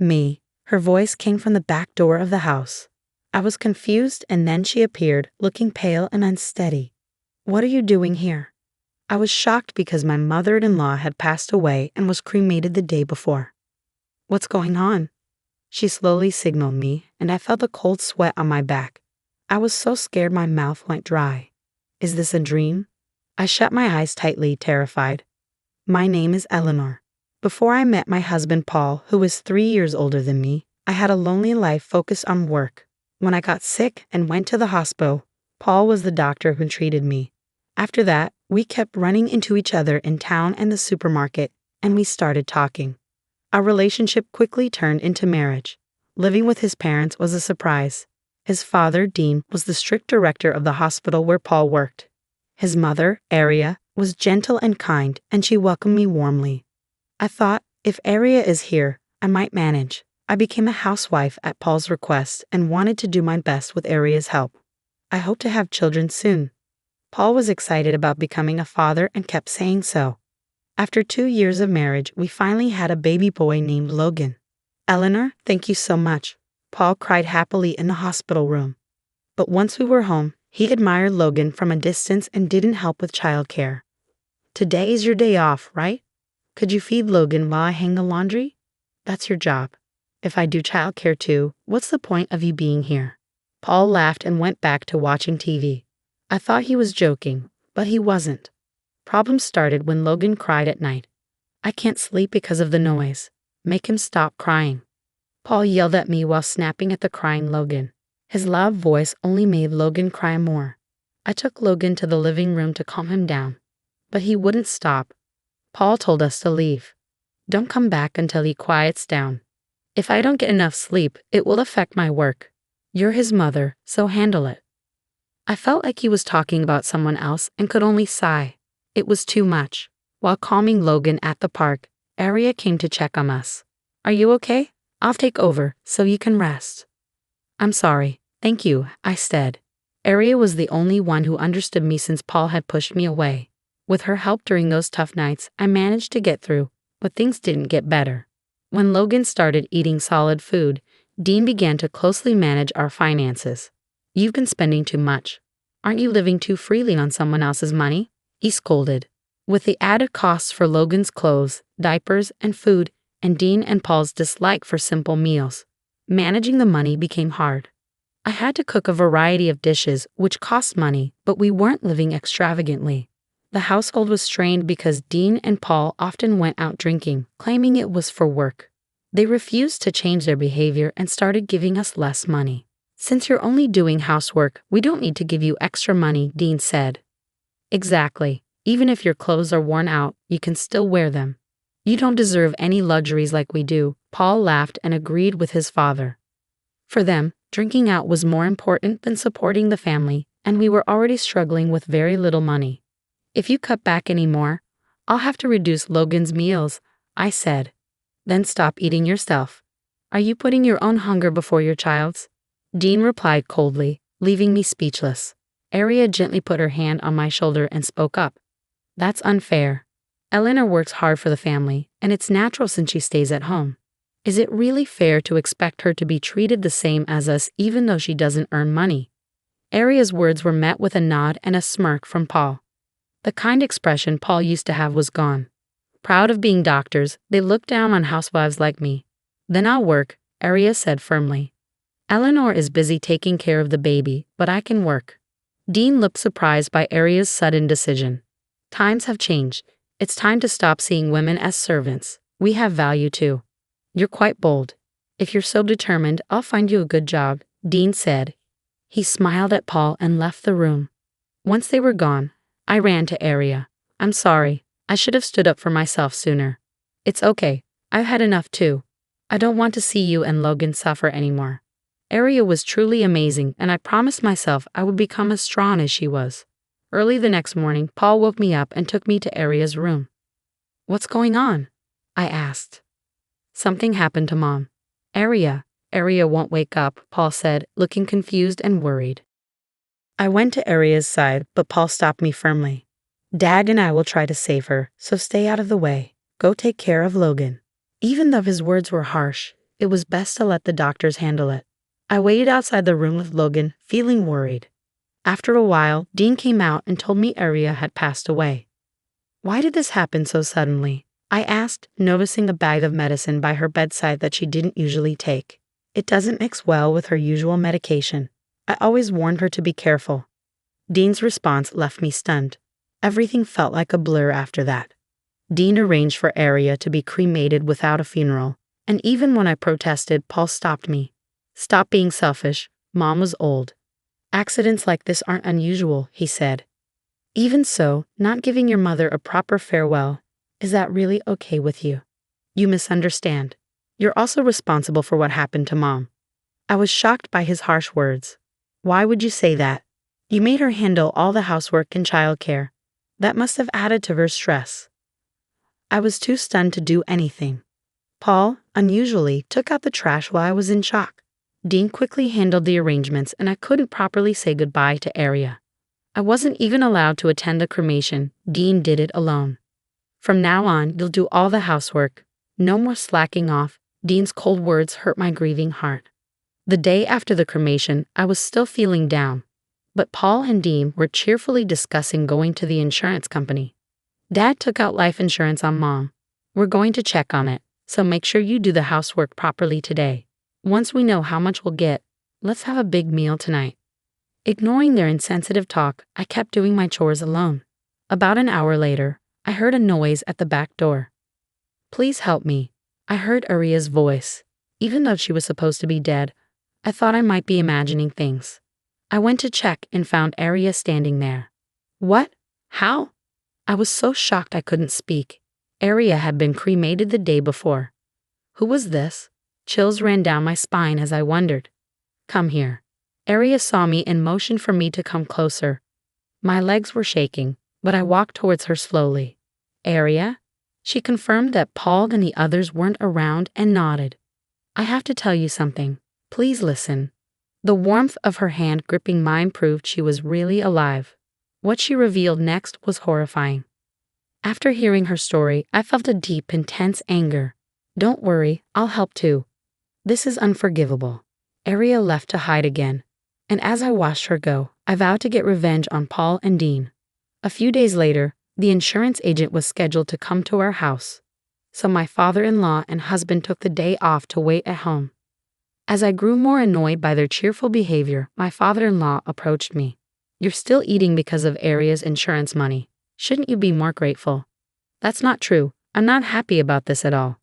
Me. Her voice came from the back door of the house. I was confused, and then she appeared, looking pale and unsteady. What are you doing here? I was shocked because my mother-in-law had passed away and was cremated the day before. What's going on? She slowly signaled me, and I felt a cold sweat on my back. I was so scared my mouth went dry. Is this a dream? I shut my eyes tightly, terrified. My name is Eleanor. Before I met my husband Paul, who was 3 years older than me, I had a lonely life focused on work. When I got sick and went to the hospital, Paul was the doctor who treated me. After that, we kept running into each other in town and the supermarket, and we started talking. Our relationship quickly turned into marriage. Living with his parents was a surprise. His father, Dean, was the strict director of the hospital where Paul worked. His mother, Aria, was gentle and kind, and she welcomed me warmly. I thought, if Aria is here, I might manage. I became a housewife at Paul's request and wanted to do my best with Aria's help. I hope to have children soon. Paul was excited about becoming a father and kept saying so. After 2 years of marriage, we finally had a baby boy named Logan. Eleanor, thank you so much. Paul cried happily in the hospital room. But once we were home, he admired Logan from a distance and didn't help with childcare. Today is your day off, right? Could you feed Logan while I hang the laundry? That's your job. If I do childcare too, what's the point of you being here? Paul laughed and went back to watching TV. I thought he was joking, but he wasn't. Problems started when Logan cried at night. I can't sleep because of the noise. Make him stop crying. Paul yelled at me while snapping at the crying Logan. His loud voice only made Logan cry more. I took Logan to the living room to calm him down, but he wouldn't stop. Paul told us to leave. Don't come back until he quiets down. If I don't get enough sleep, it will affect my work. You're his mother, so handle it. I felt like he was talking about someone else and could only sigh. It was too much. While calming Logan at the park, Aria came to check on us. Are you okay? I'll take over, so you can rest. I'm sorry. Thank you, I said. Aria was the only one who understood me since Paul had pushed me away. With her help during those tough nights, I managed to get through, but things didn't get better. When Logan started eating solid food, Dean began to closely manage our finances. You've been spending too much. Aren't you living too freely on someone else's money? He scolded. With the added costs for Logan's clothes, diapers, and food, and Dean and Paul's dislike for simple meals, managing the money became hard. I had to cook a variety of dishes, which cost money, but we weren't living extravagantly. The household was strained because Dean and Paul often went out drinking, claiming it was for work. They refused to change their behavior and started giving us less money. Since you're only doing housework, we don't need to give you extra money, Dean said. Exactly. Even if your clothes are worn out, you can still wear them. You don't deserve any luxuries like we do. Paul laughed and agreed with his father. For them, drinking out was more important than supporting the family, and we were already struggling with very little money. If you cut back any more, I'll have to reduce Logan's meals, I said. Then stop eating yourself. Are you putting your own hunger before your child's? Dean replied coldly, leaving me speechless. Aria gently put her hand on my shoulder and spoke up. That's unfair. Eleanor works hard for the family, and it's natural since she stays at home. Is it really fair to expect her to be treated the same as us even though she doesn't earn money? Aria's words were met with a nod and a smirk from Paul. The kind expression Paul used to have was gone. Proud of being doctors, they looked down on housewives like me. Then I'll work, Aria said firmly. Eleanor is busy taking care of the baby, but I can work. Dean looked surprised by Aria's sudden decision. Times have changed. It's time to stop seeing women as servants. We have value too. You're quite bold. If you're so determined, I'll find you a good job, Dean said. He smiled at Paul and left the room. Once they were gone, I ran to Aria. I'm sorry. I should have stood up for myself sooner. It's okay. I've had enough too. I don't want to see you and Logan suffer anymore. Aria was truly amazing, and I promised myself I would become as strong as she was. Early the next morning, Paul woke me up and took me to Aria's room. What's going on? I asked. Something happened to Mom. Aria won't wake up, Paul said, looking confused and worried. I went to Aria's side, but Paul stopped me firmly. Dad and I will try to save her, so stay out of the way. Go take care of Logan. Even though his words were harsh, It was best to let the doctors handle it. I waited outside the room with Logan, feeling worried. After a while, Dean came out and told me Aria had passed away. Why did this happen so suddenly? I asked, noticing a bag of medicine by her bedside that she didn't usually take. It doesn't mix well with her usual medication. I always warned her to be careful. Dean's response left me stunned. Everything felt like a blur after that. Dean arranged for Aria to be cremated without a funeral, and even when I protested, Paul stopped me. Stop being selfish. Mom was old. Accidents like this aren't unusual, he said. Even so, not giving your mother a proper farewell, is that really okay with you? You misunderstand. You're also responsible for what happened to Mom. I was shocked by his harsh words. Why would you say that? You made her handle all the housework and childcare. That must have added to her stress. I was too stunned to do anything. Paul, unusually, took out the trash while I was in shock. Dean quickly handled the arrangements and I couldn't properly say goodbye to Aria. I wasn't even allowed to attend the cremation. Dean did it alone. From now on, you'll do all the housework. No more slacking off. Dean's cold words hurt my grieving heart. The day after the cremation, I was still feeling down. But Paul and Dean were cheerfully discussing going to the insurance company. Dad took out life insurance on Mom. We're going to check on it, so make sure you do the housework properly today. Once we know how much we'll get, let's have a big meal tonight. Ignoring their insensitive talk, I kept doing my chores alone. About an hour later, I heard a noise at the back door. Please help me. I heard Aria's voice. Even though she was supposed to be dead, I thought I might be imagining things. I went to check and found Aria standing there. What? How? I was so shocked I couldn't speak. Aria had been cremated the day before. Who was this? Chills ran down my spine as I wondered. Come here. Aria saw me and motioned for me to come closer. My legs were shaking, but I walked towards her slowly. Aria? She confirmed that Paul and the others weren't around and nodded. I have to tell you something. Please listen. The warmth of her hand gripping mine proved she was really alive. What she revealed next was horrifying. After hearing her story, I felt a deep, intense anger. Don't worry, I'll help too. This is unforgivable. Aria left to hide again, and as I watched her go, I vowed to get revenge on Paul and Dean. A few days later, the insurance agent was scheduled to come to our house, so my father-in-law and husband took the day off to wait at home. As I grew more annoyed by their cheerful behavior, my father-in-law approached me. You're still eating because of Aria's insurance money. Shouldn't you be more grateful? That's not true. I'm not happy about this at all.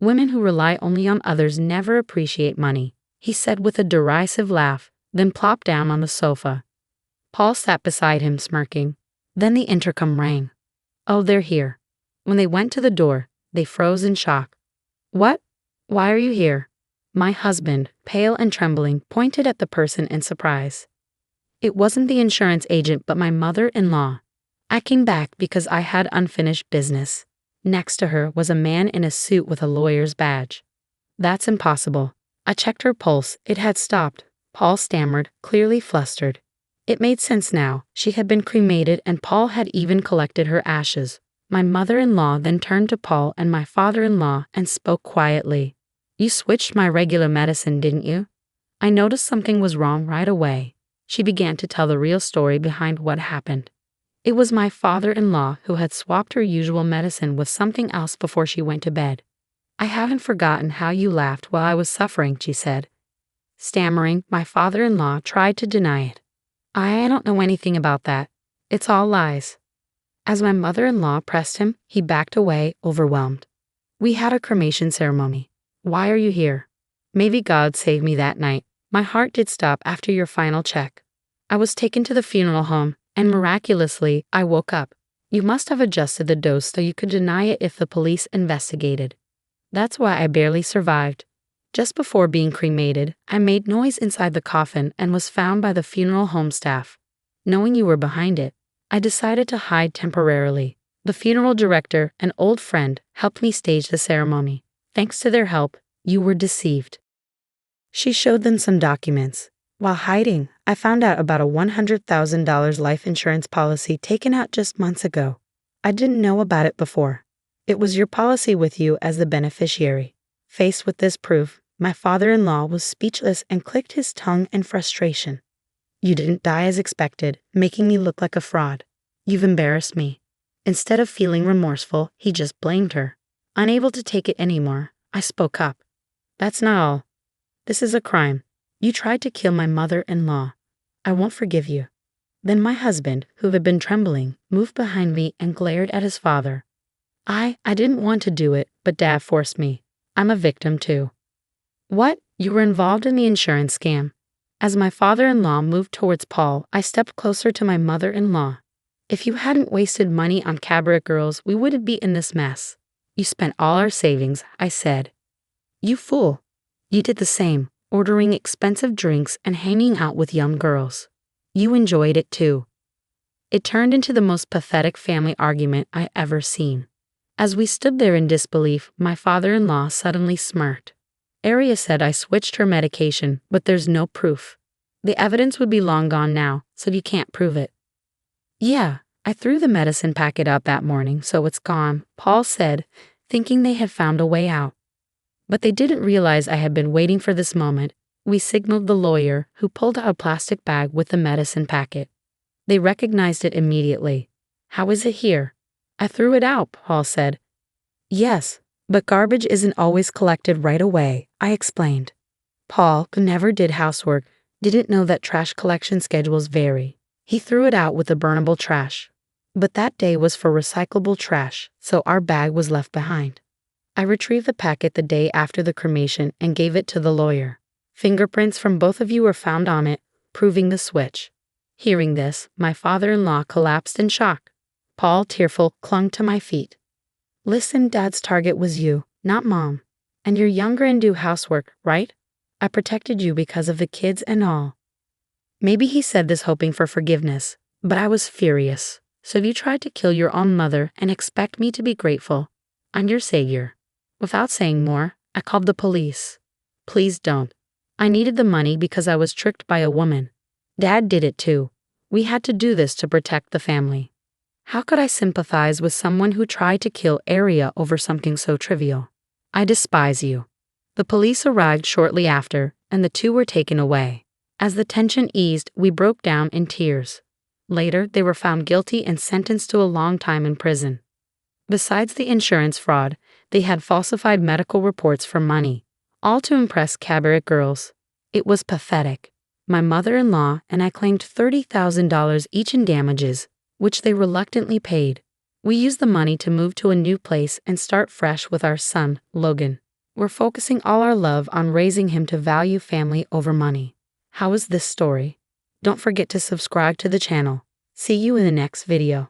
Women who rely only on others never appreciate money, he said with a derisive laugh, then plopped down on the sofa. Paul sat beside him, smirking. Then the intercom rang. Oh, they're here. When they went to the door, they froze in shock. What? Why are you here? My husband, pale and trembling, pointed at the person in surprise. It wasn't the insurance agent but my mother-in-law. I came back because I had unfinished business. Next to her was a man in a suit with a lawyer's badge. That's impossible. I checked her pulse. It had stopped. Paul stammered, clearly flustered. It made sense now. She had been cremated and Paul had even collected her ashes. My mother-in-law then turned to Paul and my father-in-law and spoke quietly. You switched my regular medicine, didn't you? I noticed something was wrong right away. She began to tell the real story behind what happened. It was my father-in-law who had swapped her usual medicine with something else before she went to bed. I haven't forgotten how you laughed while I was suffering, she said. Stammering, my father-in-law tried to deny it. I don't know anything about that. It's all lies. As my mother-in-law pressed him, he backed away, overwhelmed. We had a cremation ceremony. Why are you here? Maybe God saved me that night. My heart did stop after your final check. I was taken to the funeral home, and miraculously, I woke up. You must have adjusted the dose so you could deny it if the police investigated. That's why I barely survived. Just before being cremated, I made noise inside the coffin and was found by the funeral home staff. Knowing you were behind it, I decided to hide temporarily. The funeral director, an old friend, helped me stage the ceremony. Thanks to their help, you were deceived. She showed them some documents. While hiding, I found out about a $100,000 life insurance policy taken out just months ago. I didn't know about it before. It was your policy with you as the beneficiary. Faced with this proof, My father-in-law was speechless and clicked his tongue in frustration. You didn't die as expected, making me look like a fraud. You've embarrassed me. Instead of feeling remorseful, he just blamed her. Unable to take it anymore, I spoke up. That's not all. This is a crime. You tried to kill my mother-in-law. I won't forgive you. Then my husband, who had been trembling, moved behind me and glared at his father. I didn't want to do it, but Dad forced me. I'm a victim too. What? You were involved in the insurance scam? As my father-in-law moved towards Paul, I stepped closer to my mother-in-law. If you hadn't wasted money on cabaret girls, we wouldn't be in this mess. You spent all our savings, I said. You fool. You did the same, ordering expensive drinks and hanging out with young girls. You enjoyed it too. It turned into the most pathetic family argument I ever seen. As we stood there in disbelief, my father-in-law suddenly smirked. Aria said I switched her medication, but there's no proof. The evidence would be long gone now, so you can't prove it. Yeah, I threw the medicine packet out that morning, so it's gone, Paul said, thinking they had found a way out. But they didn't realize I had been waiting for this moment. We signaled the lawyer, who pulled out a plastic bag with the medicine packet. They recognized it immediately. How is it here? I threw it out, Paul said. Yes, but garbage isn't always collected right away, I explained. Paul, who never did housework, didn't know that trash collection schedules vary. He threw it out with the burnable trash. But that day was for recyclable trash, so our bag was left behind. I retrieved the packet the day after the cremation and gave it to the lawyer. Fingerprints from both of you were found on it, proving the switch. Hearing this, my father-in-law collapsed in shock. Paul, tearful, clung to my feet. Listen, Dad's target was you, not Mom. And you're younger and do housework, right? I protected you because of the kids and all. Maybe he said this hoping for forgiveness, but I was furious. So you tried to kill your own mother and expect me to be grateful. I'm your savior. Without saying more, I called the police. Please don't. I needed the money because I was tricked by a woman. Dad did it too. We had to do this to protect the family. How could I sympathize with someone who tried to kill Aria over something so trivial? I despise you. The police arrived shortly after, and the two were taken away. As the tension eased, we broke down in tears. Later, they were found guilty and sentenced to a long time in prison. Besides the insurance fraud, they had falsified medical reports for money, all to impress cabaret girls. It was pathetic. My mother-in-law and I claimed $30,000 each in damages, which they reluctantly paid. We used the money to move to a new place and start fresh with our son, Logan. We're focusing all our love on raising him to value family over money. How is this story? Don't forget to subscribe to the channel. See you in the next video.